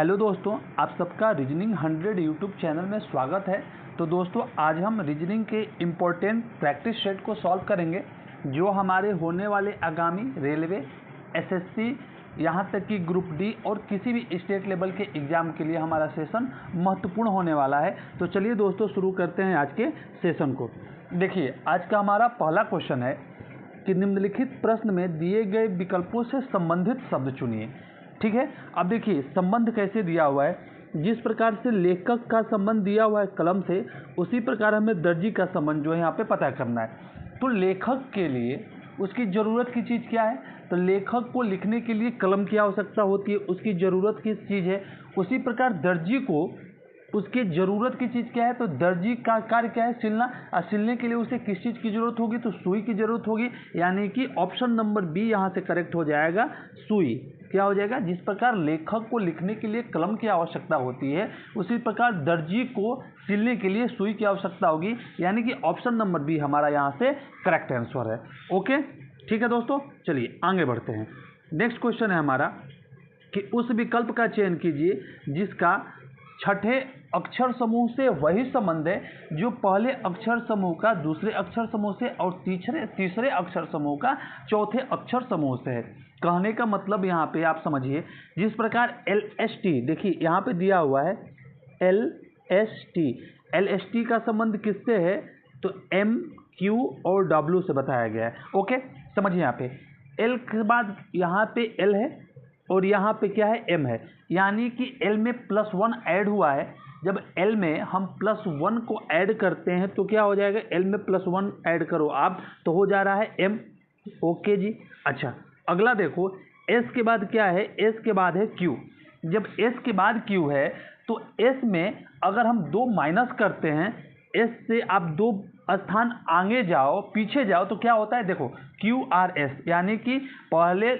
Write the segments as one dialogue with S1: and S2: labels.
S1: Hello दोस्तों, आप सबका रीजनिंग 100 यूट्यूब चैनल में स्वागत है। तो दोस्तों, आज हम रीजनिंग के इम्पोर्टेंट प्रैक्टिस सेट को सॉल्व करेंगे जो हमारे होने वाले आगामी रेलवे, एसएससी, यहाँ तक कि ग्रुप डी और किसी भी स्टेट लेवल के एग्ज़ाम के लिए हमारा सेशन महत्वपूर्ण होने वाला है। तो चलिए दोस्तों, शुरू करते हैं आज के सेशन को। देखिए, आज का हमारा पहला क्वेश्चन है कि निम्नलिखित प्रश्न में दिए गए विकल्पों से संबंधित शब्द चुनिए। ठीक है, अब देखिए संबंध कैसे दिया हुआ है। जिस प्रकार से लेखक का संबंध दिया हुआ है कलम से, उसी प्रकार हमें दर्जी का संबंध जो है यहाँ पे पता करना है। तो लेखक के लिए उसकी ज़रूरत की चीज़ क्या है? तो लेखक को लिखने के लिए कलम की आवश्यकता होती है, उसकी ज़रूरत किस चीज़ है। उसी प्रकार दर्जी को उसकी ज़रूरत की चीज़ क्या है? तो दर्जी का कार्य क्या है? सिलना। और सिलने के लिए उसे किस चीज़ की ज़रूरत होगी? तो सुई की ज़रूरत होगी। यानी कि ऑप्शन नंबर बी यहाँ से करेक्ट हो जाएगा, सुई। क्या हो जाएगा? जिस प्रकार लेखक को लिखने के लिए कलम की आवश्यकता होती है, उसी प्रकार दर्जी को सिलने के लिए सुई की आवश्यकता होगी। यानी कि ऑप्शन नंबर बी हमारा यहाँ से करेक्ट आंसर है। ओके, ठीक है दोस्तों, चलिए आगे बढ़ते हैं। नेक्स्ट क्वेश्चन है हमारा कि उस विकल्प का चयन कीजिए जिसका छठे अक्षर समूह से वही संबंध है जो पहले अक्षर समूह का दूसरे अक्षर समूह से और तीसरे अक्षर समूह का चौथे अक्षर समूह से है। कहने का मतलब यहाँ पे आप समझिए, जिस प्रकार LST, देखिए यहाँ पे दिया हुआ है LST का संबंध किससे है? तो M, Q और W से बताया गया है। ओके, समझिए यहाँ पे L के बाद यहाँ पे L है और यहाँ पे क्या है? M है। यानी कि L में +1 ऐड हुआ है। जब L में हम +1 को ऐड करते हैं तो क्या हो जाएगा? L में +1 ऐड करो आप, तो हो जा रहा है M। ओके जी। अच्छा, अगला देखो, S के बाद क्या है? S के बाद है Q। जब S के बाद Q है तो S में अगर हम 2 माइनस करते हैं, S से आप 2 स्थान आगे जाओ, पीछे जाओ, तो क्या होता है? देखो QRS, यानी कि पहले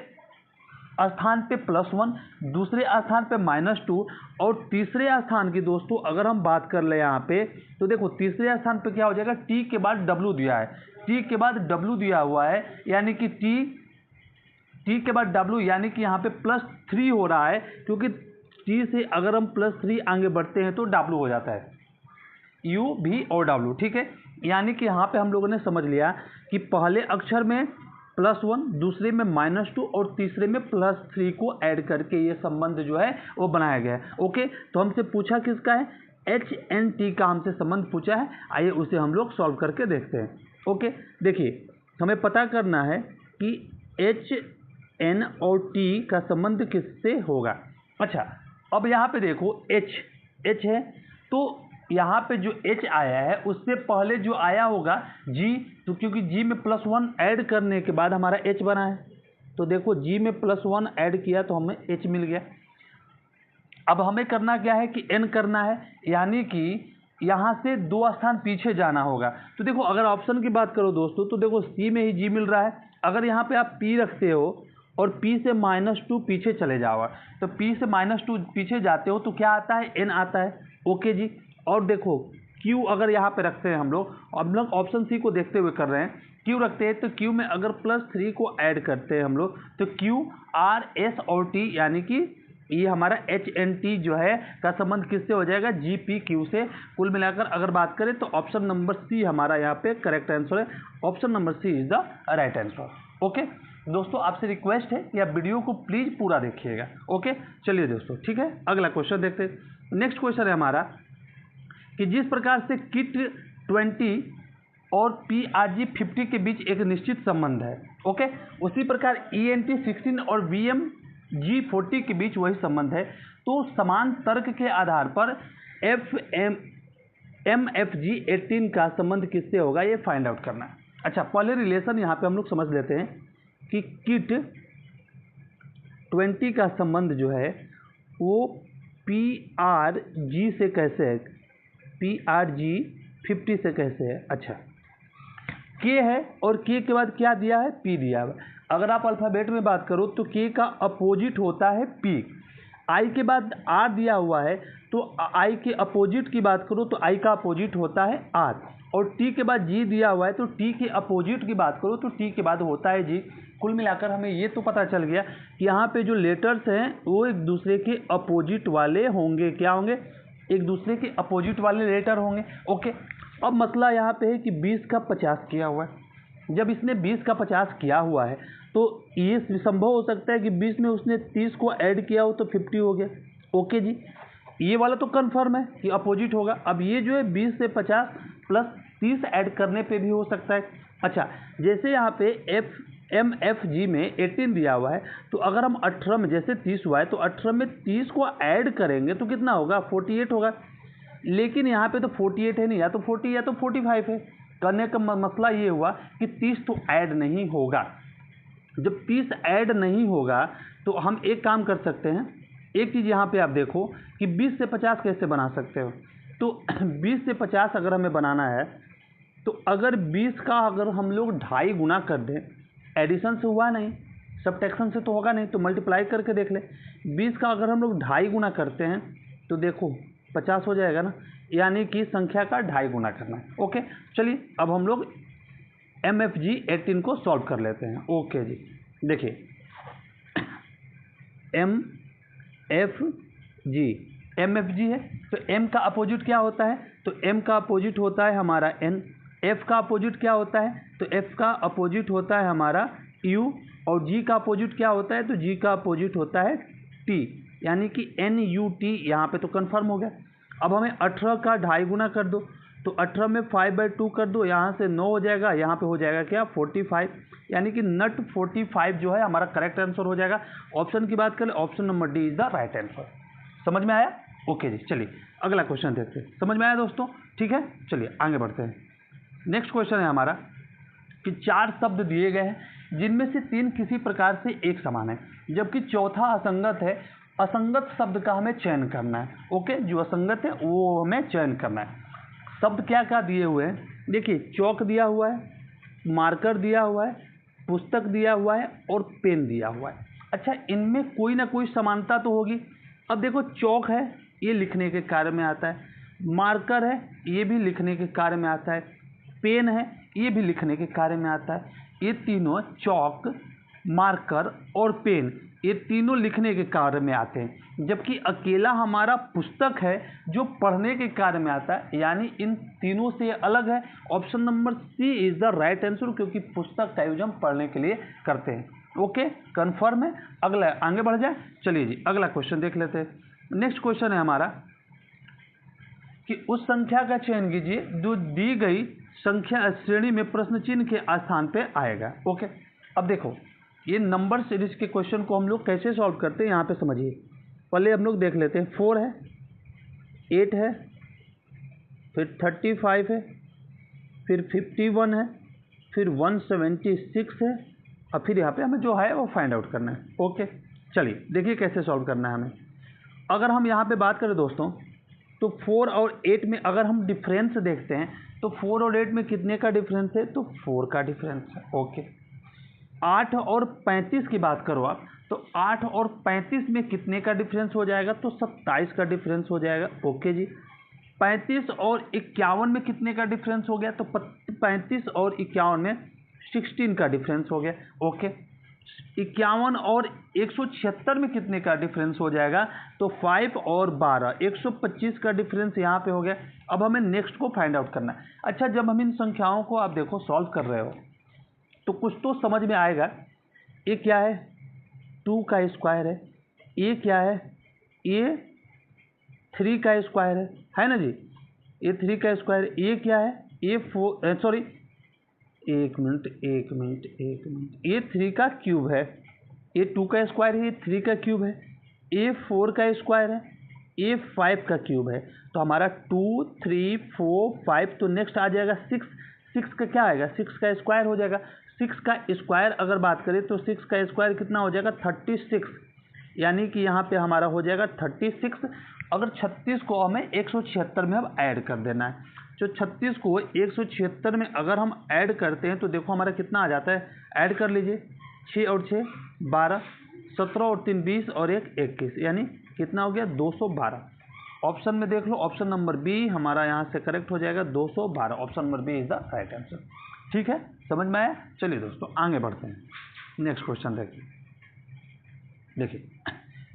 S1: स्थान पे +1, दूसरे स्थान पे -2 और तीसरे स्थान की दोस्तों अगर हम बात कर ले यहाँ पे, तो देखो तीसरे स्थान पे क्या हो जाएगा? T के बाद W दिया है, T के बाद W दिया हुआ है, यानी कि T के बाद W, यानी कि यहाँ पे +3 हो रहा है, क्योंकि T से अगर हम +3 आगे बढ़ते हैं तो W हो जाता है, U, V और W। ठीक है, यानी कि यहाँ पे हम लोगों ने समझ लिया कि पहले अक्षर में +1, दूसरे में -2 और तीसरे में +3 को ऐड करके ये संबंध जो है वो बनाया गया है। ओके, तो हमसे पूछा किसका है? HNT का हमसे संबंध पूछा है। आइए उसे हम लोग सॉल्व करके देखते हैं। ओके, देखिए हमें पता करना है कि HN और T का संबंध किससे होगा। अच्छा, अब यहाँ पे देखो H है, तो यहाँ पे जो H आया है उससे पहले जो आया होगा G, तो क्योंकि G में +1 ऐड करने के बाद हमारा H बना है, तो देखो G में +1 ऐड किया तो हमें H मिल गया। अब हमें करना क्या है कि N करना है, यानी कि यहाँ से 2 स्थान पीछे जाना होगा। तो देखो अगर ऑप्शन की बात करो दोस्तों, तो देखो C में ही G मिल रहा है। अगर यहाँ पे आप P रखते हो और P से -2 पीछे चले जाओ, तो P से -2 पीछे जाते हो तो क्या आता है? N आता है। ओके जी। और देखो Q अगर यहाँ पे रखते हैं हम लोग ऑप्शन C को देखते हुए कर रहे हैं, Q रखते हैं तो Q में अगर +3 को ऐड करते हैं हम लोग, तो Q, R, S और T, यानी कि ये हमारा HNT जो है का संबंध किससे हो जाएगा? GPQ से। कुल मिलाकर अगर बात करें तो ऑप्शन नंबर C हमारा यहाँ पे करेक्ट आंसर है। Option number C is the right answer. Okay दोस्तों, आपसे रिक्वेस्ट है कि आप वीडियो को प्लीज़ पूरा देखिएगा। ओके, चलिए दोस्तों, ठीक है, अगला क्वेश्चन देखते हैं। नेक्स्ट क्वेश्चन है हमारा कि जिस प्रकार से KIT 20 और PRG 50 के बीच एक निश्चित संबंध है, ओके, उसी प्रकार ENT 16 और VMG 40 के बीच वही संबंध है। तो समान तर्क के आधार पर MFG 18 का संबंध किससे होगा, ये फाइंड आउट करना है। अच्छा, पहले रिलेशन यहाँ पे हम लोग समझ लेते हैं कि KIT 20 का संबंध जो है वो PRG से कैसे है, PRG 50 से कैसे है। अच्छा, K है और K के बाद क्या दिया है? P दिया है। अगर आप अल्फ़ाबेट में बात करो तो K का अपोजिट होता है P। I के बाद R दिया हुआ है, तो I के अपोजिट की बात करो तो I का अपोजिट होता है R। और T के बाद G दिया हुआ है, तो T के अपोजिट की बात करो तो T के बाद होता है G। कुल मिलाकर हमें ये तो पता चल गया कि यहाँ पे जो लेटर्स हैं वो एक दूसरे के अपोजिट वाले होंगे। क्या होंगे? एक दूसरे के अपोजिट वाले लेटर होंगे। ओके, अब मसला यहाँ पे है कि 20 का 50 किया हुआ है। जब इसने 20 का 50 किया हुआ है तो ये संभव हो सकता है कि 20 में उसने 30 को ऐड किया हो तो 50 हो गया। ओके जी, ये वाला तो कन्फर्म है कि अपोजिट होगा। अब ये जो है 20 से 50 प्लस 30 ऐड करने पे भी हो सकता है। अच्छा, जैसे यहाँ पे MFG में 18 दिया हुआ है, तो अगर हम 18 में, जैसे 30 हुआ है तो 18 में 30 को ऐड करेंगे तो कितना होगा? 48 होगा। लेकिन यहाँ पे तो 48 है नहीं, या तो 40 या तो 45 है। करने का मसला ये हुआ कि 30 तो ऐड नहीं होगा। जब 30 ऐड नहीं होगा तो हम एक काम कर सकते हैं। एक चीज़ यहाँ पे आप देखो कि 20 से 50 कैसे बना सकते हो। तो 20 से 50 अगर हमें बनाना है तो अगर 20 का अगर हम लोग 2.5 गुना कर दें, एडिशन से हुआ नहीं, सब्ट्रैक्शन से तो होगा नहीं, तो मल्टीप्लाई करके देख ले। 20 का अगर हम लोग 2.5 गुना करते हैं तो देखो 50 हो जाएगा ना, यानी कि संख्या का 2.5 गुना करना है। ओके, चलिए अब हम लोग MFG 18 को सॉल्व कर लेते हैं। ओके जी, देखिए MFG है तो M का अपोजिट क्या होता है? तो M का अपोजिट होता है हमारा N। F का अपोजिट क्या होता है? तो F का अपोजिट होता है हमारा U। और G का अपोजिट क्या होता है? तो G का अपोजिट होता है T, यानी कि NUT। यहाँ पे तो कंफर्म हो गया। अब हमें 18 का 2.5 गुना कर दो, तो 18 में 5/2 कर दो, यहाँ से 9 हो जाएगा, यहाँ पे हो जाएगा क्या? 45, यानी कि नट 45 जो है हमारा करेक्ट आंसर हो जाएगा। ऑप्शन की बात करें, option number D is the right answer. समझ में आया? ओके जी, चलिए अगला क्वेश्चन देखते हैं। समझ में आया दोस्तों? ठीक है, चलिए आगे बढ़ते हैं। नेक्स्ट क्वेश्चन है हमारा कि 4 शब्द दिए गए हैं जिनमें से 3 किसी प्रकार से एक समान है, जबकि चौथा असंगत है। असंगत शब्द का हमें चयन करना है। ओके, जो असंगत है वो हमें चयन करना है। शब्द क्या क्या दिए हुए हैं? देखिए, चौक दिया हुआ है, मार्कर दिया हुआ है, पुस्तक दिया हुआ है और पेन दिया हुआ है। अच्छा, इनमें कोई ना कोई समानता तो होगी। अब देखो, चौक है ये लिखने के कार्य में आता है, मार्कर है ये भी लिखने के कार्य में आता है, पेन है ये भी लिखने के कार्य में आता है। ये तीनों, चौक, मार्कर और पेन, ये तीनों लिखने के कार्य में आते हैं, जबकि अकेला हमारा पुस्तक है जो पढ़ने के कार्य में आता है, यानी इन तीनों से अलग है। Option number C is the right answer, क्योंकि पुस्तक का यूज हम पढ़ने के लिए करते हैं। ओके, कंफर्म है? अगला आगे बढ़ जाए। चलिए जी, अगला क्वेश्चन देख लेते हैं। नेक्स्ट क्वेश्चन है हमारा कि उस संख्या का चयन कीजिए जो दी गई संख्या श्रेणी में प्रश्न चिन्ह के स्थान पे आएगा। ओके, अब देखो, ये नंबर सीरीज के क्वेश्चन को हम लोग कैसे सॉल्व करते हैं यहाँ पे समझिए। पहले हम लोग देख लेते हैं। 4 है, 8 है, फिर 35 है, फिर 51 है, फिर 176 है, और फिर यहाँ पे हमें जो है वो फाइंड आउट करना है। ओके, चलिए देखिए कैसे सॉल्व करना है हमें। अगर हम यहाँ पे बात करें दोस्तों, तो 4 और 8 में अगर हम डिफरेंस देखते हैं तो 4 और 8 में कितने का डिफरेंस है? तो 4 का डिफरेंस है। ओके, 8 और 35 की बात करो आप, तो 8 और 35 में कितने का डिफरेंस हो जाएगा? तो 27 का डिफरेंस हो जाएगा। ओके जी, 35 और 51 में कितने का डिफरेंस हो गया? तो 35 और 51 में 16 का डिफरेंस हो गया। ओके, 51 और 176 में कितने का डिफरेंस हो जाएगा? तो 5 और 12, 125 का डिफरेंस यहाँ पे हो गया। अब हमें नेक्स्ट को फाइंड आउट करना है। अच्छा, जब हम इन संख्याओं को आप देखो सॉल्व कर रहे हो तो कुछ तो समझ में आएगा। ये क्या है? 2 का स्क्वायर है। ये क्या है? ये 3 का स्क्वायर है ना जी? ये 3 का स्क्वायर। ये क्या है? ये 4, सॉरी, एक मिनट, ये 3 का क्यूब है। ये 2 का स्क्वायर है, ये 3 का क्यूब है। ये 4 का स्क्वायर है, ये 5 का क्यूब है। तो हमारा 2, 3, 4, 5, तो नेक्स्ट आ जाएगा 6। 6 का क्या आएगा? 6 का स्क्वायर हो जाएगा। 6 का स्क्वायर अगर बात करें तो 6 का स्क्वायर कितना हो जाएगा? 36, यानी कि यहाँ पे हमारा हो जाएगा 36। अगर 36 को हमें 176 में अब ऐड कर देना है, जो 36 को 176 में अगर हम ऐड करते हैं तो देखो हमारा कितना आ जाता है। ऐड कर लीजिए, 6 और 6 12, 17 और 3 20 और 1 21, यानी कितना हो गया? 212। ऑप्शन में देख लो, ऑप्शन नंबर बी हमारा यहाँ से करेक्ट हो जाएगा, 212। Option number B is the right answer. ठीक है, समझ में आया? चलिए दोस्तों आगे बढ़ते हैं। नेक्स्ट क्वेश्चन देखिए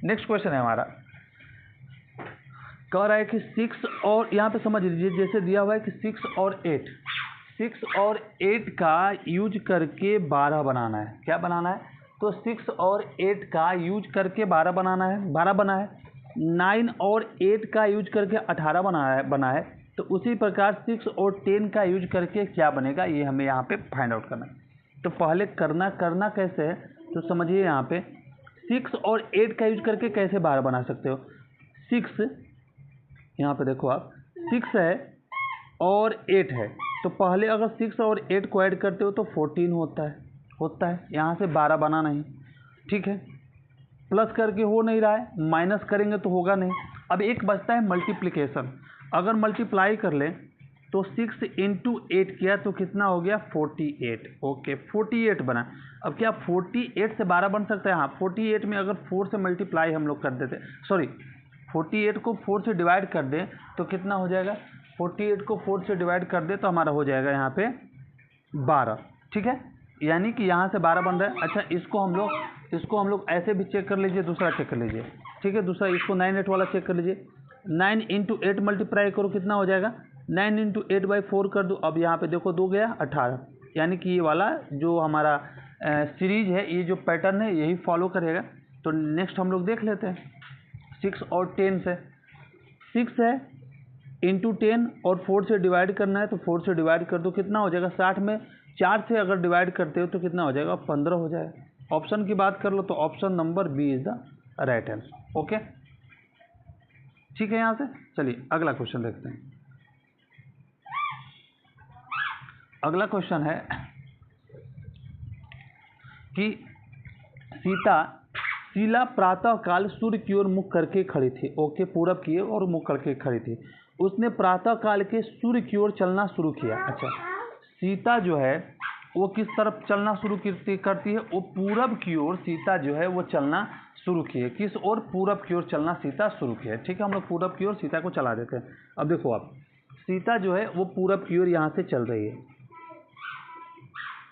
S1: नेक्स्ट क्वेश्चन है हमारा, कह रहा है कि 6 और यहाँ पे समझ लीजिए, जैसे दिया हुआ है कि 6 और 8 का यूज करके 12 बनाना है। क्या बनाना है? तो 6 और 8 का यूज करके 12 बनाना है, 12 बना है। 9 और 8 का यूज करके 18 बना है। तो उसी प्रकार 6 और 10 का यूज करके क्या बनेगा, ये हमें यहाँ पे फाइंड आउट करना है। तो पहले करना कैसे है, तो समझिए यहाँ पे 6 और 8 का यूज करके कैसे 12 बना सकते हो। 6 यहाँ पे देखो आप, 6 है और 8 है, तो पहले अगर 6 और 8 को ऐड करते हो तो 14 होता है। यहाँ से 12 बना नहीं, ठीक है। प्लस करके हो नहीं रहा है, माइनस करेंगे तो होगा नहीं। अब एक बचता है मल्टीप्लिकेशन। अगर मल्टीप्लाई कर लें तो 6 × 8 किया तो कितना हो गया, 48। ओके 48 बना। अब क्या 48 से 12 बन सकता है? हाँ, 48 में अगर 4 से मल्टीप्लाई हम लोग कर देते, 48 को 4 से डिवाइड कर दें तो कितना हो जाएगा, 48 को 4 से डिवाइड कर दे तो हमारा हो जाएगा यहाँ पे 12, ठीक है। यानी कि यहाँ से 12 बन रहा है। अच्छा, इसको हम लोग ऐसे भी चेक कर लीजिए, दूसरा चेक कर लीजिए, ठीक है। दूसरा इसको 9 8 वाला चेक कर लीजिए। 9 × 8 मल्टीप्लाई करो, कितना हो जाएगा, 9 × 8/4 कर दो। अब यहाँ पे देखो 2 गया 18, यानी कि ये वाला जो हमारा सीरीज है, ये जो पैटर्न है यही फॉलो करेगा। तो नेक्स्ट हम लोग देख लेते हैं 6 और 10 से। 6 है × 10 और 4 से डिवाइड करना है, तो 4 से डिवाइड कर दो, कितना हो जाएगा, 60 में 4 से अगर डिवाइड करते हो तो कितना हो जाएगा, 15 हो जाएगा। ऑप्शन की बात कर लो तो option number B is the right answer. Okay, ठीक है। यहाँ से चलिए अगला क्वेश्चन देखते हैं। अगला क्वेश्चन है कि शीला प्रातः काल सूर्य की ओर मुख करके खड़ी थी। ओके, पूरब की ओर मुख करके खड़ी थी। उसने प्रातः काल के सूर्य की ओर चलना शुरू किया। अच्छा, सीता जो है वो किस तरफ चलना शुरू करती है, वो पूरब की ओर सीता जो है वो चलना शुरू की है। किस ओर? पूरब की ओर चलना सीता शुरू की है, ठीक है। हम लोग पूरब की ओर सीता को चला देते हैं। अब देखो आप, सीता जो है वो पूरब की ओर यहाँ से चल रही है।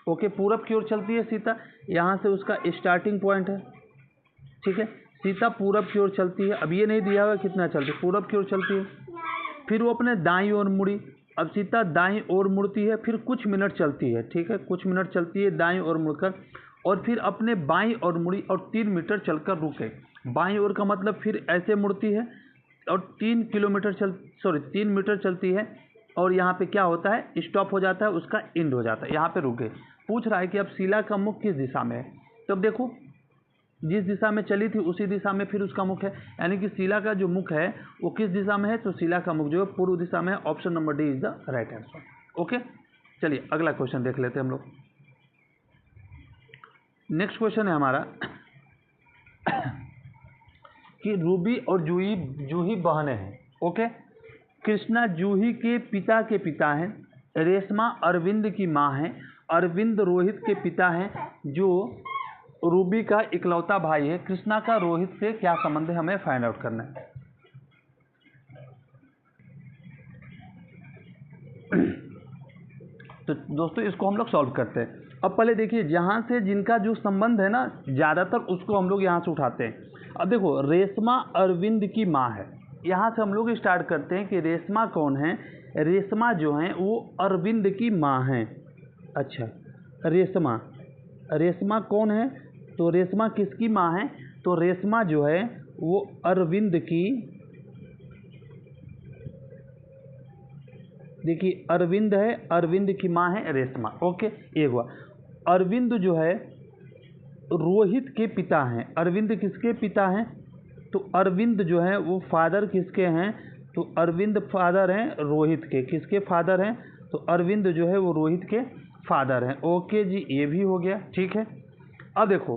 S1: ओके, पूरब की ओर चलती है सीता, यहाँ से उसका स्टार्टिंग पॉइंट है, ठीक है। सीता पूरब की ओर चलती है। अब ये नहीं दिया हुआ कितना चलती है, पूरब की ओर चलती है। फिर वो अपने दाईं ओर मुड़ी। अब सीता दाईं ओर मुड़ती है, फिर कुछ मिनट चलती है, ठीक है, कुछ मिनट चलती है दाईं ओर मुड़कर, और फिर अपने बाईं ओर मुड़ी और 3 मीटर चलकर रुके। बाईं ओर का मतलब फिर ऐसे मुड़ती है और 3 मीटर चलती है, और यहाँ पे क्या होता है, स्टॉप हो जाता है, उसका एंड हो जाता है, यहाँ पे रुके। पूछ रहा है कि अब शीला का मुख किस दिशा में है। तो अब देखो, जिस दिशा में चली थी उसी दिशा में फिर उसका मुख है, यानी कि शीला का जो मुख है वो किस दिशा में है, तो शीला का मुख जो है पूर्व दिशा में है। Option number D is the right answer. Okay, चलिए अगला क्वेश्चन देख लेते हैं हम लोग। नेक्स्ट क्वेश्चन है हमारा कि रूबी और जूही बहनें हैं। ओके, कृष्णा जूही के पिता हैं, रेशमा अरविंद की माँ है, अरविंद रोहित के पिता हैं, जो रूबी का इकलौता भाई है। कृष्णा का रोहित से क्या संबंध है, हमें फाइंड आउट करना है। तो दोस्तों इसको हम लोग सॉल्व करते हैं। अब पहले देखिए, जहाँ से जिनका जो संबंध है ना ज़्यादातर, उसको हम लोग यहाँ से उठाते हैं। अब देखो, रेशमा अरविंद की माँ है, यहाँ से हम लोग स्टार्ट करते हैं कि रेशमा कौन है। रेशमा जो है वो अरविंद की माँ है। अच्छा, रेशमा कौन है, तो रेशमा किसकी माँ है, तो रेशमा जो है वो अरविंद की, देखिए अरविंद है, अरविंद की माँ है रेशमा। ओके, ये हुआ। अरविंद जो है रोहित के पिता हैं। अरविंद किसके पिता हैं, तो अरविंद जो है वो फादर किसके हैं, तो अरविंद फादर हैं रोहित के। किसके फादर हैं, तो अरविंद जो है वो रोहित के फादर हैं। ओके जी, ये भी हो गया, ठीक है। अब देखो,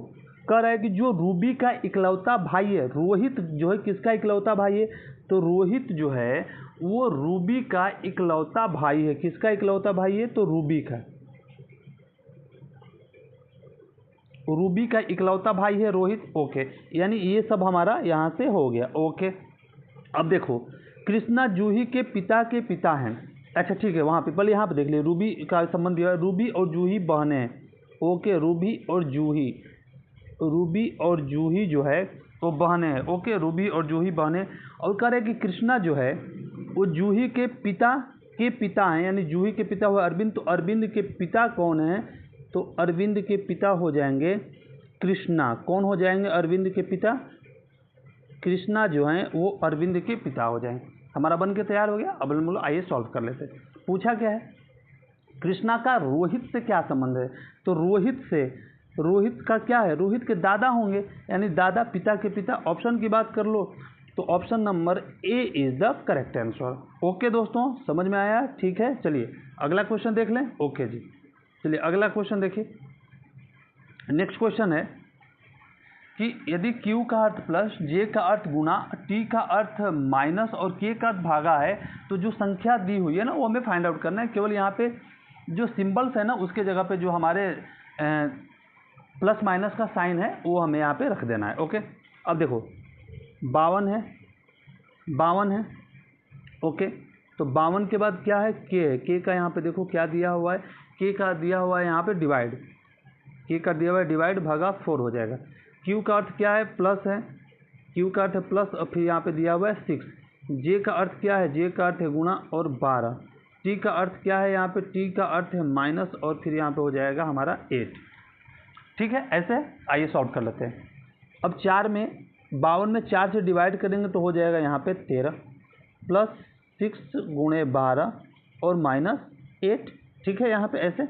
S1: कह रहा है कि जो रूबी का इकलौता भाई है, रोहित जो है किसका इकलौता भाई है, तो रोहित जो है वो रूबी का इकलौता भाई है। किसका इकलौता भाई है, तो रूबी का, रूबी का इकलौता भाई है रोहित। ओके, यानी ये सब हमारा यहाँ से हो गया। ओके, अब देखो, कृष्णा जूही के पिता हैं। अच्छा ठीक है, वहाँ पे पहले यहाँ पे देख लिए, रूबी का संबंध दिया है, रूबी और जूही बहनें हैं। ओके, रूबी और जूही, रूबी और जूही जो है वो बहनें हैं। ओके, रूबी और जूही बहनें। और कह रहे हैं कि कृष्णा जो है वो जूही के पिता हैं, यानी जूही के पिता हुए अरविंद, तो अरविंद के पिता कौन हैं? तो अरविंद के पिता हो जाएंगे कृष्णा। कौन हो जाएंगे अरविंद के पिता? कृष्णा जो हैं वो अरविंद के पिता हो जाएंगे। हमारा बन के तैयार हो गया। अब हम लोग आइए सॉल्व कर लेते हैं। पूछा क्या है, कृष्णा का रोहित से क्या संबंध है? तो रोहित का क्या है? रोहित के दादा होंगे, यानी दादा पिता के पिता। ऑप्शन की बात कर लो तो option number A is the correct answer. Okay दोस्तों, समझ में आया? ठीक है, चलिए अगला क्वेश्चन देख लें। ओके जी, चलिए अगला क्वेश्चन देखिए। नेक्स्ट क्वेश्चन है कि यदि Q का अर्थ प्लस, J का अर्थ गुना, T का अर्थ माइनस और K का अर्थ भागा है, तो जो संख्या दी हुई है ना वो हमें फाइंड आउट करना है। केवल यहाँ पे जो सिंबल्स है ना उसके जगह पे जो हमारे प्लस माइनस का साइन है वो हमें यहाँ पे रख देना है। ओके, अब देखो 52 है, 52 है। ओके, तो 52 के बाद क्या है? K है। K का यहाँ पे देखो क्या दिया हुआ है, K का दिया हुआ है यहाँ पे डिवाइड, K का दिया हुआ है डिवाइड, भागा 4 हो जाएगा। Q का अर्थ क्या है? प्लस है, Q का अर्थ है प्लस, और फिर यहाँ पे दिया हुआ है 6। J का अर्थ क्या है? J का अर्थ है गुणा और 12। T का अर्थ क्या है? यहाँ पे T का अर्थ है माइनस, और फिर यहाँ पे हो जाएगा हमारा 8। ठीक है, ऐसे आइए सॉल्व कर लेते हैं। अब 52 में 4 से डिवाइड करेंगे तो हो जाएगा यहाँ पे 13 प्लस 6 गुणे 12 और माइनस 8। ठीक है, यहाँ पे ऐसे।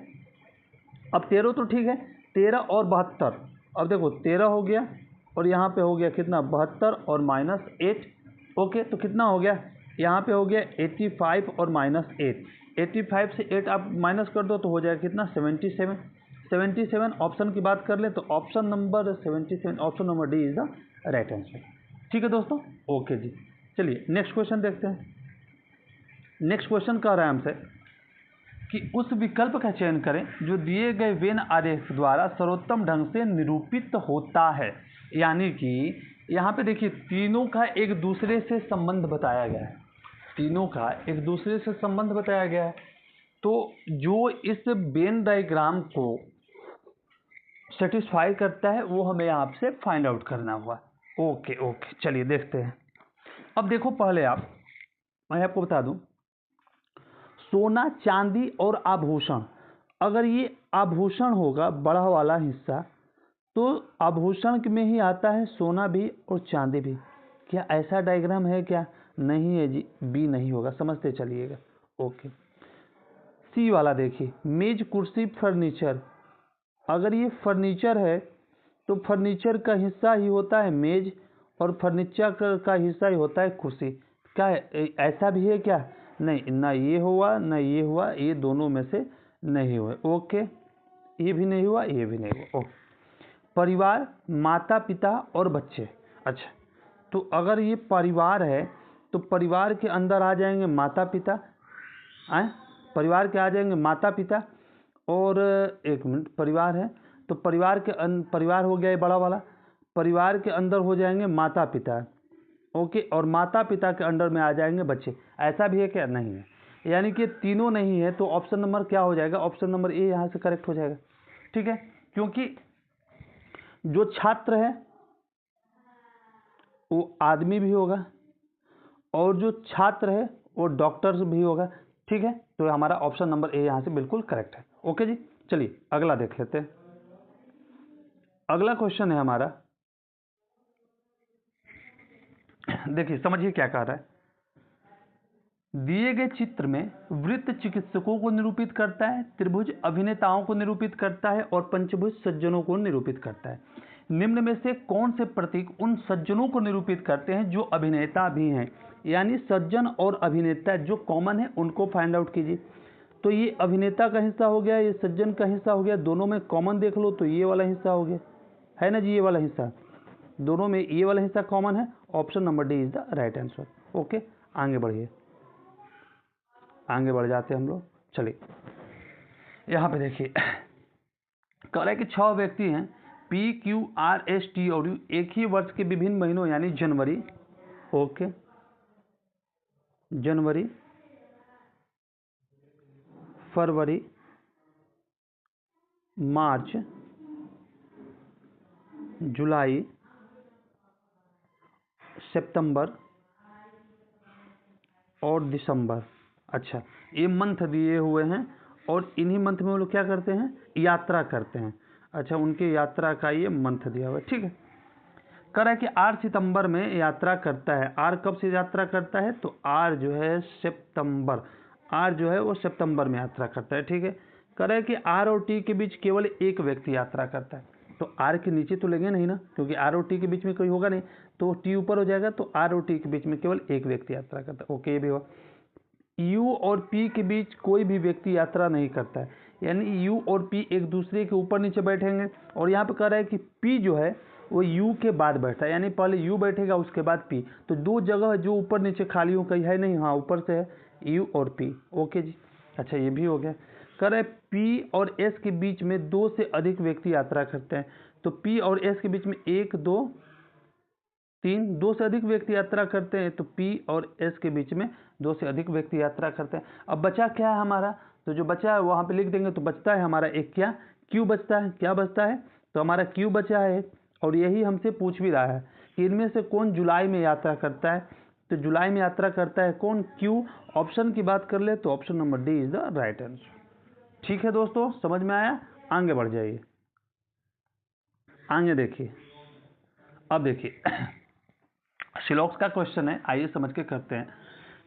S1: अब 13 तो ठीक है, 13 और 72। अब देखो 13 हो गया और यहाँ पे हो गया कितना? 72 और माइनस 8। ओके, तो कितना हो गया? यहाँ पे हो गया 85 और माइनस 8। 85 से 8 आप माइनस कर दो तो हो जाएगा कितना? 77। 77 ऑप्शन की बात कर ले तो option number 77, option number D is the right answer. ठीक है दोस्तों, ओके जी, चलिए नेक्स्ट क्वेश्चन देखते हैं। नेक्स्ट क्वेश्चन कह रहा है हमसे कि उस विकल्प का चयन करें जो दिए गए वेन आरेख द्वारा सर्वोत्तम ढंग से निरूपित होता है। यानी कि यहाँ पे देखिए तीनों का एक दूसरे से संबंध बताया गया है, तीनों का एक दूसरे से संबंध बताया गया है। तो जो इस वेन डायग्राम को सेटिस्फाई करता है वो हमें आपसे फाइंड आउट करना हुआ। ओके ओके, चलिए देखते हैं। अब देखो पहले मैं आपको बता दूं, सोना, चांदी और आभूषण, अगर ये आभूषण होगा बड़ा वाला हिस्सा, तो आभूषण में ही आता है सोना भी और चांदी भी। क्या ऐसा डायग्राम है क्या? नहीं है जी, बी नहीं होगा, समझते चलिएगा। ओके, सी वाला देखिए, मेज, कुर्सी, फर्नीचर। अगर ये फर्नीचर है तो फर्नीचर का हिस्सा ही होता है मेज और फर्नीचर का हिस्सा ही होता है कुर्सी। क्या है ऐसा भी है क्या? नहीं, ना ये हुआ ना ये हुआ, ये दोनों में से नहीं हुए। ओके, ये भी नहीं हुआ, ये भी नहीं हुआ। ओके, परिवार, माता पिता और बच्चे। अच्छा, तो अगर ये परिवार है तो परिवार के अंदर आ जाएंगे माता पिता, परिवार के आ जाएंगे माता पिता, और एक मिनट, परिवार है तो परिवार के परिवार हो गया ये बड़ा वाला, परिवार के अंदर हो जाएंगे माता पिता। ओके, और माता पिता के अंडर में आ जाएंगे बच्चे। ऐसा भी है क्या? नहीं है, यानी कि तीनों नहीं है। तो ऑप्शन नंबर क्या हो जाएगा? ऑप्शन नंबर ए यहाँ से करेक्ट हो जाएगा। ठीक है, क्योंकि जो छात्र है वो आदमी भी होगा और जो छात्र है वो डॉक्टर भी होगा। ठीक है, तो हमारा ऑप्शन नंबर ए यहाँ से बिल्कुल करेक्ट है। ओके जी, चलिए अगला देख लेते हैं। अगला क्वेश्चन है हमारा, देखिए समझिए क्या कह रहा है। दिए गए चित्र में वृत्त चिकित्सकों को निरूपित करता है, त्रिभुज अभिनेताओं को निरूपित करता है और पंचभुज सज्जनों को निरूपित करता है। निम्न में से कौन से प्रतीक उन सज्जनों को निरूपित करते हैं जो अभिनेता भी हैं? यानी सज्जन और अभिनेता जो कॉमन है उनको फाइंड आउट कीजिए। तो ये अभिनेता का हिस्सा हो गया, ये सज्जन का हिस्सा हो गया, दोनों में कॉमन देख लो तो ये वाला हिस्सा हो गया, है ना जी, ये वाला हिस्सा, दोनों में ये वाला हिस्सा कॉमन है। Option number D is the right answer. Okay, आगे बढ़िए, आगे बढ़ जाते हैं हम लोग। चलिए यहाँ पे देखिए, कह रहा है कि 6 व्यक्ति हैं P, Q, R, S, T और U एक ही वर्ष के विभिन्न महीनों यानी जनवरी, ओके, जनवरी, फरवरी, मार्च, जुलाई, सितंबर और दिसंबर। अच्छा, ये मंथ दिए हुए हैं और इन्हीं मंथ में वो लोग क्या करते हैं, यात्रा करते हैं। अच्छा, उनके यात्रा का ये मंथ दिया हुआ है, ठीक है। कह रहा है कि आर सितंबर में यात्रा करता है। आर कब से यात्रा करता है, तो आर जो है सितंबर, आर जो है वो सितंबर में यात्रा करता है, ठीक है। कह रहा है कि आर और टी के बीच केवल एक व्यक्ति यात्रा करता है, तो आर के नीचे तो लेंगे नहीं ना, क्योंकि आर और टी के बीच में कोई होगा नहीं, तो टी ऊपर हो जाएगा, तो आर और टी के बीच में केवल एक व्यक्ति यात्रा करता है। ओके, ये भी हुआ। यू और पी के बीच कोई भी व्यक्ति यात्रा नहीं करता है, यानी यू और पी एक दूसरे के ऊपर नीचे बैठेंगे। और यहाँ पे कह रहा है कि पी जो है वो यू के बाद बैठता है, यानी पहले यू बैठेगा उसके बाद पी, तो दो जगह जो ऊपर नीचे खाली हो कहीं है नहीं, हाँ ऊपर से है यू और पी। ओके जी, अच्छा ये भी हो गया। कह रहा है पी और एस के बीच में दो से अधिक व्यक्ति यात्रा करते हैं, तो पी और एस के बीच में एक, दो, तीन, दो से अधिक व्यक्ति यात्रा करते हैं, तो पी और एस के बीच में दो से अधिक व्यक्ति यात्रा करते हैं। अब बचा क्या है हमारा, तो जो बचा है वहाँ पे लिख देंगे, तो बचता है हमारा एक क्या, क्यू बचता है। क्या बचता है, तो हमारा क्यू बचा है। और यही हमसे पूछ भी रहा है कि इनमें से कौन जुलाई में यात्रा करता है, तो जुलाई में यात्रा करता है कौन, क्यू। ऑप्शन की बात कर ले तो option number D is the right answer. ठीक है दोस्तों, समझ में आया, आगे बढ़ जाइए। आगे देखिए, अब देखिए सिलॉक्स का क्वेश्चन है, आइए समझ के करते हैं।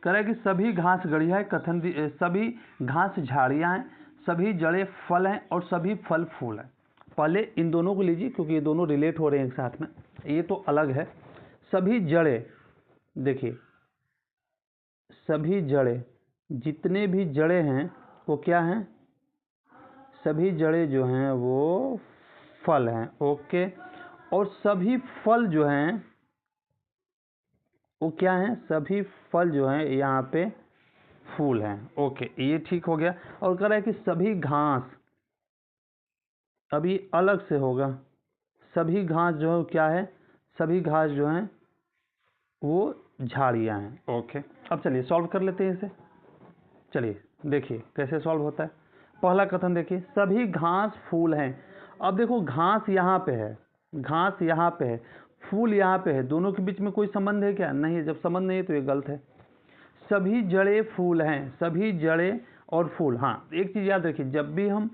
S1: कह रहा है कि सभी घास गढ़िया है, सभी घास झाड़ियाँ हैं, सभी जड़ें फल हैं और सभी फल फूल हैं। पहले इन दोनों को लीजिए क्योंकि ये दोनों रिलेट हो रहे हैं एक साथ में, ये तो अलग है। सभी जड़ें, देखिए सभी जड़ें, जितने भी जड़ें हैं वो क्या हैं, सभी जड़ें जो हैं वो फल हैं। ओके, और सभी फल जो हैं वो क्या हैं, सभी फल जो हैं यहाँ पे फूल हैं। ओके, ये ठीक हो गया। और कह रहा है कि सभी घास, अभी अलग से होगा, सभी घास जो है क्या है, सभी घास जो हैं वो झाड़ियाँ हैं। ओके, अब चलिए सॉल्व कर लेते हैं इसे। चलिए देखिए कैसे सॉल्व होता है। पहला कथन देखिए, सभी घास फूल हैं। अब देखो घास यहाँ पे है, घास यहाँ पे है, फूल यहाँ पे है, दोनों के बीच में कोई संबंध है क्या, नहीं है। जब संबंध नहीं है तो ये गलत है। सभी जड़ें फूल हैं, सभी जड़ें और फूल। हाँ, एक चीज़ याद रखिए, जब भी हम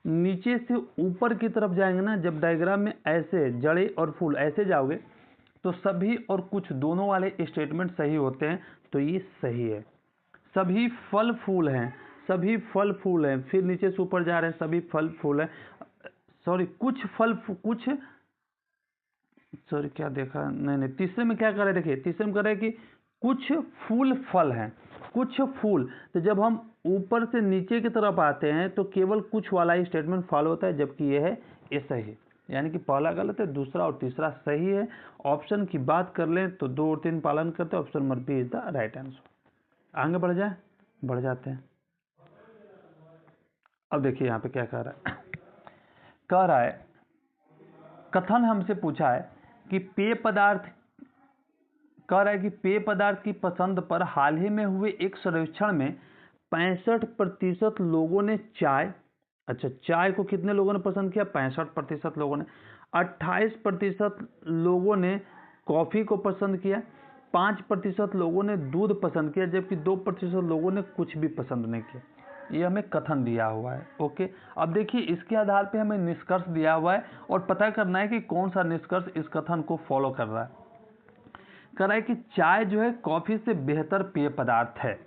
S1: नीचे से ऊपर की तरफ जाएंगे ना, जब डायग्राम में ऐसे जड़ें और फूल ऐसे जाओगे तो सभी और कुछ दोनों वाले स्टेटमेंट सही होते हैं, तो ये सही है। सभी फल फूल हैं, सभी फल फूल हैं, फिर नीचे से ऊपर जा रहे हैं, सभी फल फूल हैं, सॉरी कुछ कुछ, सॉरी क्या देखा, नहीं तीसरे में क्या कर रहे हैं, देखिए तीसरे में कर रहे हैं कि कुछ फूल फल हैं, कुछ फूल। तो जब हम ऊपर से नीचे की तरफ आते हैं तो केवल कुछ वाला ही स्टेटमेंट फॉलो होता है, जबकि यह है ये सही, यानी कि पहला गलत है, दूसरा और तीसरा सही है। ऑप्शन की बात कर लें तो 2 और 3 पालन करते हैं, option number B is the right answer. आगे बढ़ जाए, बढ़ जाते हैं। अब देखिए यहाँ पे क्या कह रहा है, कह रहा है कथन हमसे पूछा है कि पेय पदार्थ, कह रहा है कि पेय पदार्थ की पसंद पर हाल ही में हुए एक सर्वेक्षण में 65% लोगों ने चाय, अच्छा चाय को कितने लोगों ने पसंद किया, 65% लोगों ने। 28% लोगों ने कॉफ़ी को पसंद किया, 5% लोगों ने दूध पसंद किया, जबकि 2% लोगों ने कुछ भी पसंद नहीं किया। ये हमें कथन दिया हुआ है। ओके, अब देखिए इसके आधार पे हमें निष्कर्ष दिया हुआ है और पता करना है कि कौन सा निष्कर्ष इस कथन को फॉलो कर रहा है। कह रहा है कि चाय जो है कॉफ़ी से बेहतर पेय पदार्थ है।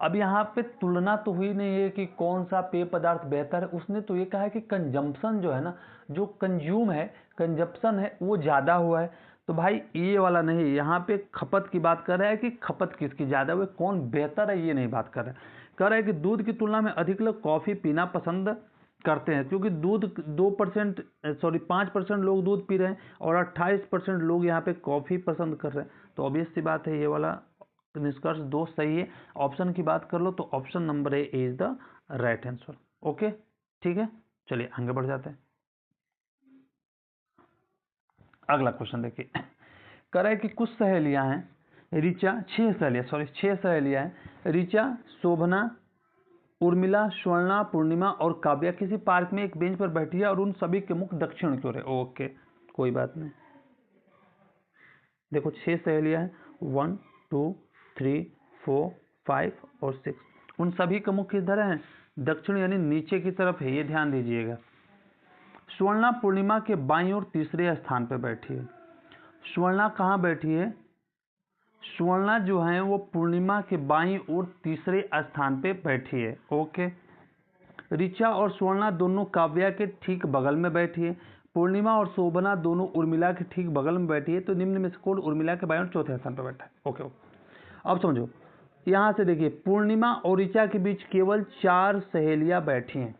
S1: अब यहाँ पे तुलना तो हुई नहीं है कि कौन सा पेय पदार्थ बेहतर है, उसने तो ये कहा है कि कंजम्पशन जो है ना, जो कंज्यूम है, कंजप्शन है वो ज़्यादा हुआ है। तो भाई ये वाला नहीं, यहाँ पे खपत की बात कर रहा है कि खपत किसकी ज़्यादा हुई, कौन बेहतर है ये नहीं बात कर रहा है। कह रहा है कि दूध की तुलना में अधिक लोग कॉफ़ी पीना पसंद करते हैं, क्योंकि दूध 5% लोग दूध पी रहे हैं और 28% लोग यहाँ पे कॉफ़ी पसंद कर रहे हैं। तो ऑब्वियस सी बात है ये वाला निष्कर्ष 2 सही है। ऑप्शन की बात कर लो तो option number A is the right answer. Okay, ठीक है, चलिए आगे बढ़ जाते हैं। अगला क्वेश्चन देखिए, कह रहा है कि कुछ सहेलियां हैं, ऋचा, 6 सहेलियां हैं, ऋचा, शोभना, उर्मिला, स्वर्णा, पूर्णिमा और काव्या किसी पार्क में एक बेंच पर बैठी है और उन सभी के मुख दक्षिण की ओर है। ओके, कोई बात नहीं। देखो 6 सहेलियां हैं, 1 2 3 4 5 और 6। उन सभी के मुख किस तरह है? दक्षिण यानी नीचे की तरफ है, ये ध्यान दीजिएगा। स्वर्णा पूर्णिमा के बाईं ओर तीसरे स्थान पर बैठी है। स्वर्णा कहाँ बैठी है? स्वर्णा जो है वो पूर्णिमा के बाईं ओर तीसरे स्थान पे बैठी है। ओके। ऋचा और स्वर्णा दोनों काव्या के ठीक बगल में बैठी है। पूर्णिमा और शोभना दोनों उर्मिला के ठीक बगल में बैठी है। तो निम्न में से कौन उर्मिला के बाईं ओर चौथे स्थान पर बैठा है? ओके। अब समझो, यहाँ से देखिए, पूर्णिमा और ऋचा के बीच केवल 4 सहेलियां बैठी हैं।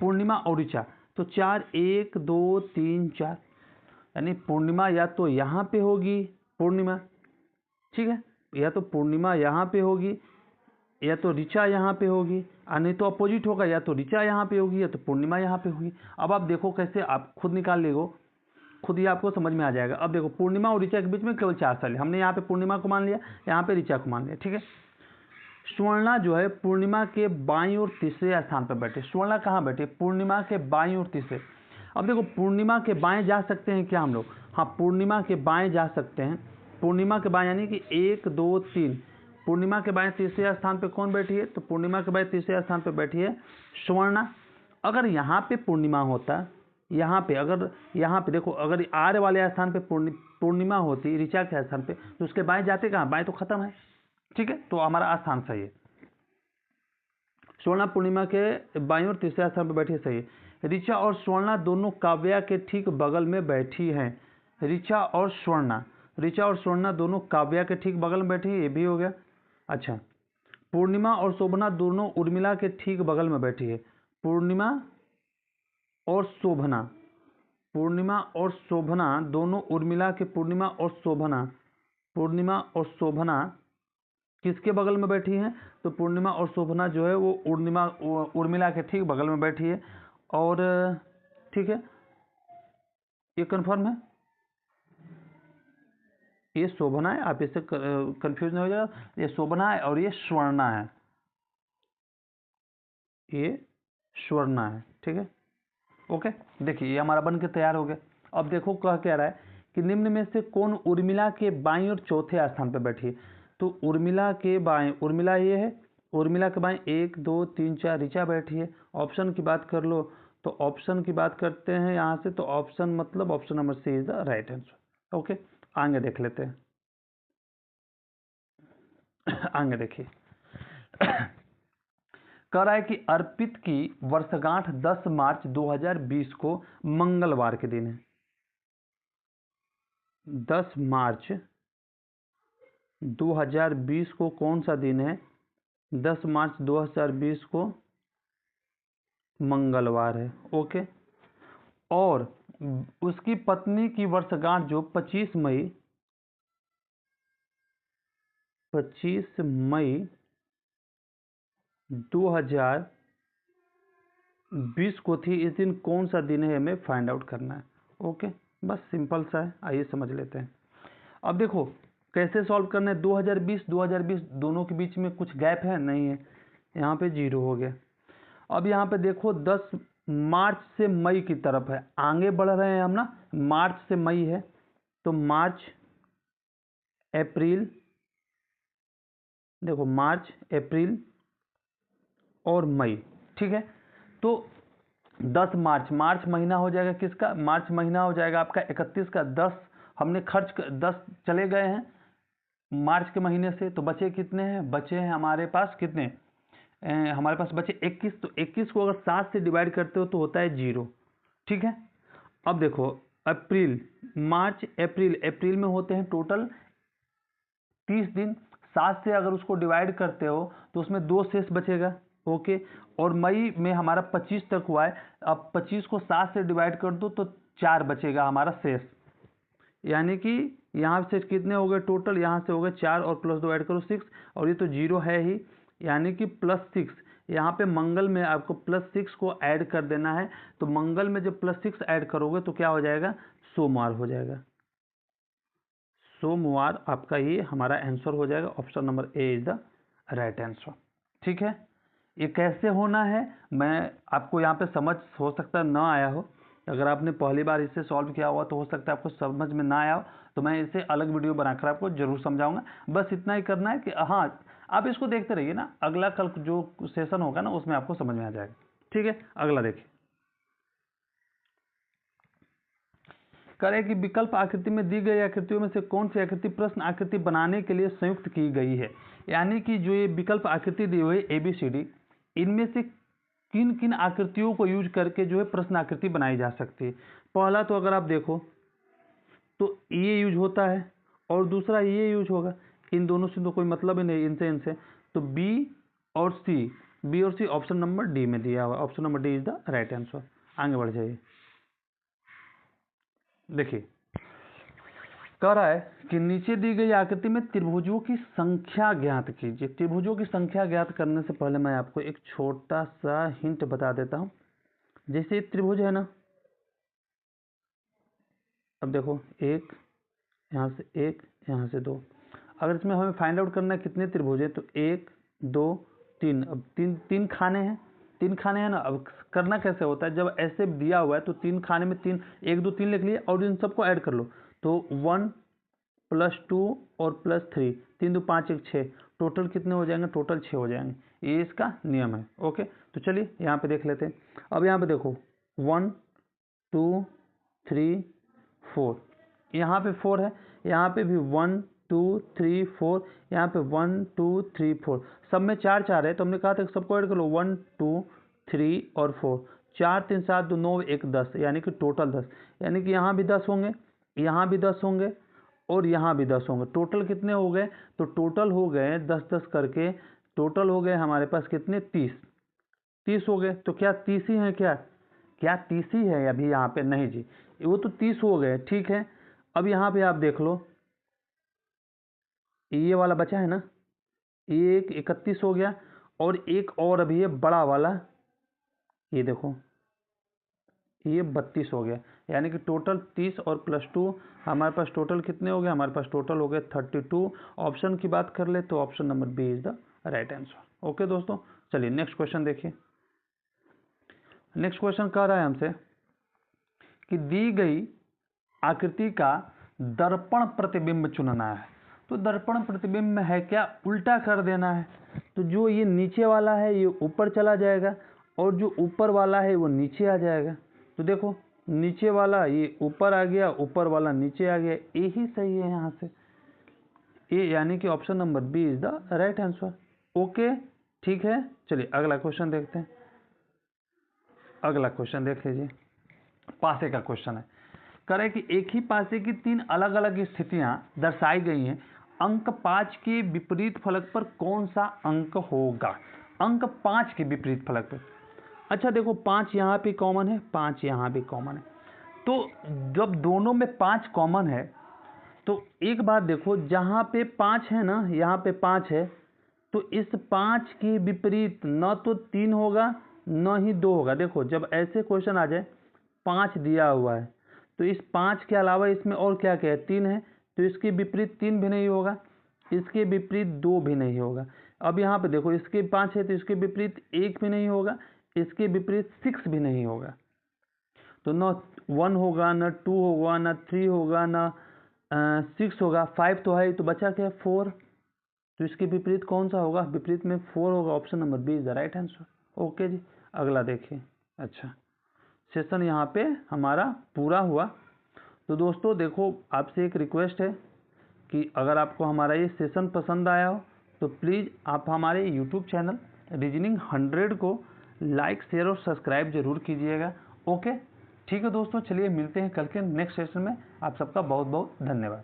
S1: पूर्णिमा और ऋचा, तो 4 1 2 3 4, यानी पूर्णिमा या तो यहाँ पे होगी, पूर्णिमा, ठीक है, या तो पूर्णिमा यहाँ पे होगी या तो ऋचा यहाँ पे होगी, और नहीं तो अपोजिट होगा, या तो ऋचा यहाँ पे होगी या तो पूर्णिमा यहाँ पे होगी। अब आप देखो कैसे, आप खुद निकाल लेगो, खुद ही आपको समझ में आ जाएगा। अब देखो, पूर्णिमा और ऋचा के बीच में केवल 4 साल है। हमने यहाँ पे पूर्णिमा को मान लिया, यहाँ पे ऋचा को मान लिया, ठीक है। स्वर्णा जो है पूर्णिमा के बाईं ओर तीसरे स्थान पर बैठे। स्वर्णा कहाँ बैठे? पूर्णिमा के बाईं ओर तीसरे। अब देखो, पूर्णिमा के बाएं जा सकते हैं क्या हम लोग? हाँ, पूर्णिमा के बाएं जा सकते हैं। पूर्णिमा के बाएं यानी कि 1 2 3। पूर्णिमा के बाएं तीसरे स्थान पे कौन बैठी है? तो पूर्णिमा के बाएं तीसरे स्थान पे बैठी है स्वर्णा। अगर यहाँ पे पूर्णिमा होता, यहाँ पे अगर यहाँ पे देखो, अगर आर वाले स्थान पे पूर्णिमा होती ऋचा के स्थान पे, तो उसके बाएं जाते कहाँ? बाएं तो खत्म है, ठीक है। तो हमारा स्थान सही है। स्वर्णा पूर्णिमा के बाईं ओर तीसरे स्थान पर बैठी है, सही है। ऋचा और स्वर्णा दोनों काव्या के ठीक बगल में बैठी हैं। ऋचा और स्वर्णा दोनों काव्या के ठीक बगल में बैठी है, ये भी हो गया। अच्छा, पूर्णिमा और शोभना दोनों उर्मिला के ठीक बगल में बैठी है। पूर्णिमा और शोभना दोनों उर्मिला के पूर्णिमा और शोभना किसके बगल में बैठी हैं? तो पूर्णिमा और शोभना जो है वो उर्मिला के ठीक बगल में बैठी है। और ठीक है, ये कन्फर्म है, ये शोभना है, आप इससे कंफ्यूज नहीं हो जाएगा। ये शोभना है और ये स्वर्णा है, ये स्वर्णा है, ठीक है। ओके, देखिए ये हमारा बन के तैयार हो गया। अब देखो कह क्या रहा है कि निम्न में से कौन उर्मिला के बाईं और चौथे स्थान पर बैठी है? तो उर्मिला के बाएं, उर्मिला ये है, उर्मिला के बाएं 1 2 3 4 ऋचा बैठी है। ऑप्शन की बात कर लो, तो ऑप्शन की बात करते हैं यहाँ से, तो ऑप्शन मतलब option number C is the right answer. Okay, आगे देख लेते हैं। आगे देखिए, कह रहा है कि अर्पित की वर्षगांठ 10 मार्च 2020 को मंगलवार के दिन है। 10 मार्च 2020 को कौन सा दिन है? 10 मार्च 2020 को मंगलवार है। ओके, और उसकी पत्नी की वर्षगांठ जो 25 मई 2020 को थी। इस दिन कौन सा दिन है हमें फाइंड आउट करना है। ओके, बस सिंपल सा है, आइए समझ लेते हैं। अब देखो कैसे सॉल्व करना है। 2020 दोनों के बीच में कुछ गैप है? नहीं है, यहाँ पे 0 हो गया। अब यहाँ पे देखो 10 मार्च से मई की तरफ है, आगे बढ़ रहे हैं हम ना, मार्च से मई है, तो मार्च अप्रैल, देखो मार्च अप्रैल और मई, ठीक है। तो 10 मार्च महीना हो जाएगा किसका? मार्च महीना हो जाएगा आपका 31 का। 10 हमने 10 चले गए हैं मार्च के महीने से, तो बचे कितने हैं? बचे हैं हमारे पास कितने? हमारे पास बचे 21। तो 21 को अगर 7 से डिवाइड करते हो तो होता है 0, ठीक है। अब देखो अप्रैल, मार्च अप्रैल में होते हैं टोटल 30 दिन। 7 से अगर उसको डिवाइड करते हो तो उसमें 2 शेष बचेगा। ओके, और मई में हमारा 25 तक हुआ है। अब 25 को 7 से डिवाइड कर दो तो 4 बचेगा हमारा शेष, यानी कि यहाँ से कितने हो गए टोटल? यहाँ से हो गए 4 और प्लस 2 ऐड करो 6, और ये तो 0 है ही, यानी कि +6। यहाँ पे मंगल में आपको +6 को ऐड कर देना है। तो मंगल में जब +6 ऐड करोगे तो क्या हो जाएगा? सोमवार हो जाएगा। सोमवार आपका ये हमारा आंसर हो जाएगा। Option number A is the right answer, ठीक है। ये कैसे होना है, मैं आपको यहाँ पे समझ हो सकता है ना आया हो। अगर आपने पहली बार इसे सॉल्व किया हुआ तो हो सकता है आपको समझ में ना आया हो, तो मैं इसे अलग वीडियो बनाकर आपको जरूर समझाऊंगा। बस इतना ही करना है कि हाँ, आप इसको देखते रहिए ना, अगला कल जो सेशन होगा ना उसमें आपको समझ में आ जाएगा। ठीक है, अगला देखिए। करें कि विकल्प आकृति में दी गई आकृतियों में से कौन सी आकृति प्रश्न आकृति बनाने के लिए संयुक्त की गई है। यानी कि जो ये विकल्प आकृति दी हुई है ABCD, इनमें से किन किन आकृतियों को यूज करके जो है प्रश्न आकृति बनाई जा सकती है। पहला तो अगर आप देखो तो ये यूज होता है और दूसरा ये यूज होगा। इन दोनों से तो कोई मतलब ही नहीं, इनसे तो बी और सी ऑप्शन नंबर डी में दिया हुआ। Option number D is the right answer. आगे बढ़ जाइए। देखिए कह रहा है कि नीचे दी गई आकृति में त्रिभुजों की संख्या ज्ञात कीजिए। त्रिभुजों की संख्या ज्ञात करने से पहले मैं आपको एक छोटा सा हिंट बता देता हूं। जैसे त्रिभुज है ना, अब देखो एक यहाँ से एक, यहाँ से दो। अगर इसमें हमें फाइंड आउट करना है कितने त्रिभुज है, तो 1 2 3। अब तीन खाने हैं, ना। अब करना कैसे होता है, जब ऐसे दिया हुआ है तो 3 खाने में 3, 1 2 3 लिख लिए और इन सबको ऐड कर लो। तो 1 + 2 और +3, 3 2 5 1 6, टोटल कितने हो जाएंगे, टोटल 6 हो जाएंगे। ये इसका नियम है। ओके, तो चलिए यहाँ पे देख लेते हैं। अब यहाँ पे देखो 1 2 3 4, यहाँ पे 4 है, यहाँ पे भी 1 2 3 4, यहाँ पे 1 2 3 4, सब में 4 4 है। तो हमने कहा था सबको ऐड कर लो, 1 2 3 और 4, 4 3 7 2 9 1 10, यानी कि टोटल 10। यानी कि यहाँ भी 10 होंगे, यहाँ भी 10 होंगे और यहाँ भी 10 होंगे। टोटल कितने हो गए, तो टोटल हो गए 10 10 करके, टोटल हो गए हमारे पास कितने, 30 हो गए। तो क्या 30 ही है, क्या 30 ही है अभी यहाँ पे, नहीं जी, वो तो 30 हो गए। ठीक है, अब यहाँ पे आप देख लो, ये वाला बचा है ना, ये 31 हो गया और एक और अभी है बड़ा वाला, ये देखो ये 32 हो गया। यानी कि टोटल 30 और +2 हमारे पास टोटल कितने हो गए, हमारे पास टोटल हो गए 32। ऑप्शन की बात कर ले तो option number B is the right answer. Okay दोस्तों, चलिए नेक्स्ट क्वेश्चन देखिए। नेक्स्ट क्वेश्चन कह रहा है हमसे कि दी गई आकृति का दर्पण प्रतिबिंब चुनना है। तो दर्पण प्रतिबिंब में है क्या, उल्टा कर देना है। तो जो ये नीचे वाला है ये ऊपर चला जाएगा और जो ऊपर वाला है वो नीचे आ जाएगा। तो देखो नीचे वाला ये ऊपर आ गया, ऊपर वाला नीचे आ गया, यही सही है यहाँ से, ये यानी कि option number B is the right answer. Okay ठीक है, चलिए अगला क्वेश्चन देखते हैं। अगला क्वेश्चन देख लीजिए, पासे का क्वेश्चन है। करें कि एक ही पासे की 3 अलग अलग स्थितियां दर्शाई गई हैं, अंक 5 के विपरीत फलक पर कौन सा अंक होगा। अंक 5 के विपरीत फलक पर, अच्छा देखो 5 यहाँ पे कॉमन है, 5 यहाँ भी कॉमन है। तो जब दोनों में 5 कॉमन है तो एक बात देखो, जहाँ पे 5 है ना, यहाँ पे 5 है, तो इस 5 के विपरीत न तो 3 होगा न ही 2 होगा। देखो जब ऐसे क्वेश्चन आ जाए, 5 दिया हुआ है तो इस 5 के अलावा इसमें और क्या क्या है, 3 है, तो इसके विपरीत 3 भी नहीं होगा, इसके विपरीत 2 भी नहीं होगा। अब यहाँ पे देखो इसके 5 है तो इसके विपरीत 1 भी नहीं होगा, इसके विपरीत 6 भी नहीं होगा। तो न 1 होगा, न 2 होगा, न 3 होगा, न 6 होगा, 5 तो है, तो बचा क्या, 4। तो इसके विपरीत कौन सा होगा, विपरीत में 4 होगा। Option number B is the right answer. Okay जी, अगला देखिए। अच्छा, सेशन यहाँ पे हमारा पूरा हुआ। तो दोस्तों देखो आपसे एक रिक्वेस्ट है कि अगर आपको हमारा ये सेशन पसंद आया हो तो प्लीज़ आप हमारे यूट्यूब चैनल रीजनिंग 100 को लाइक शेयर और सब्सक्राइब जरूर कीजिएगा। ओके ठीक है दोस्तों, चलिए मिलते हैं कल के नेक्स्ट सेशन में। आप सबका बहुत बहुत धन्यवाद।